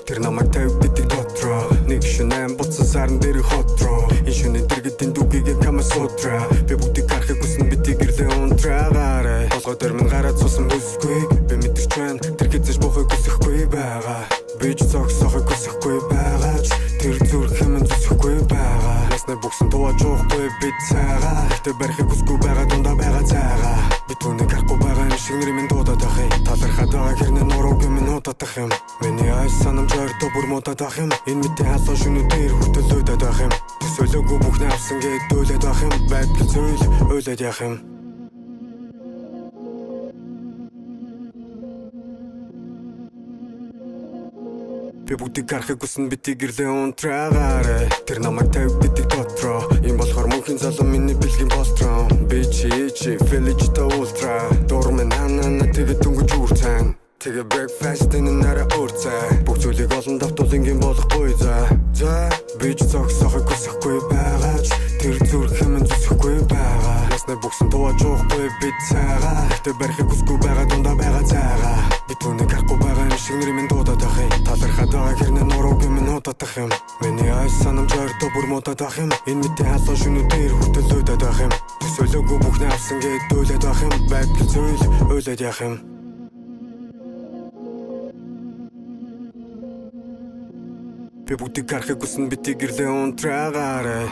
Тэр намайг тавь гэдэг дотроо нэг шөнэн буцсан сарн дээр хотроо энэ шөнийн дэргэдийн дүгийг камасутра би бүгдийг харахыг хүснэ би тэгэрлээ унтраагаарай толгой дээр минь гараад суусан бүсгүй би мэдэрч байна тэр хэзээ ч бохыг хүсэхгүй байгаа би ч зогсохыг хүсэхгүй байгаа ч тэр зүрх хэмээн зүсэхгүй байгаа насны бүгсэн тууж уухгүй би цагаа гэхдээ барихыг хүсгүй байгаа дундаа байгаа цагаа би түүнийг харахгүй байгаа юм шиг нэр минь дуудаад ах юм талархаад байгаа хэрнээ нурууг минь нуудах юм миний айс санамжаар то бүр муудаад ах юм энэ мэдээ халуун шөнөдөр хүртэлөөдөд ах юм төсөөлөөгүй бүхнээ авсан гэдүүлээд ах юм байдал зүйл ойлоод яах юм би бүгдийг харахыг хүснэ би тэгэрлээ унтраагаарай тэр намайг тавь гэдэг дотроо юм болохоор мөнхийн залуу миний бэлгийн болтроо би чи Felicita Ultra дурмын ханана тэгээд дүнгэж үрцэн тэгээ breakfast энэ нара үрцэн бүх зүйлийг олон давтуулынгийн болохгүй за би ч зогсохыг хүсэхгүй байгаа ч тэр зүрх хэмээн зүсэхгүй байгаа насны бүгсэн тууж уухгүй би цагаа гэхдээ барихыг хүсгүй байгаа дундаа байгаа цагаа би түүнийг харахгүй байгаа юм шиг нэр минь дуудаад ах юм талархаад байгаа хэрнээ нурууг минь нуудах юм миний айс санамжаар то бүр муудаад ах юм энэ мэдээ халуун шөнөдөр хүртэлөөдөд ах юм төсөөлөөгүй бүхнээ авсан гэдүүлээд ах юм байдал зүйл ойлоод яах юм би бүгдийг харахыг хүснэ би тэгэрлээ унтраагаарай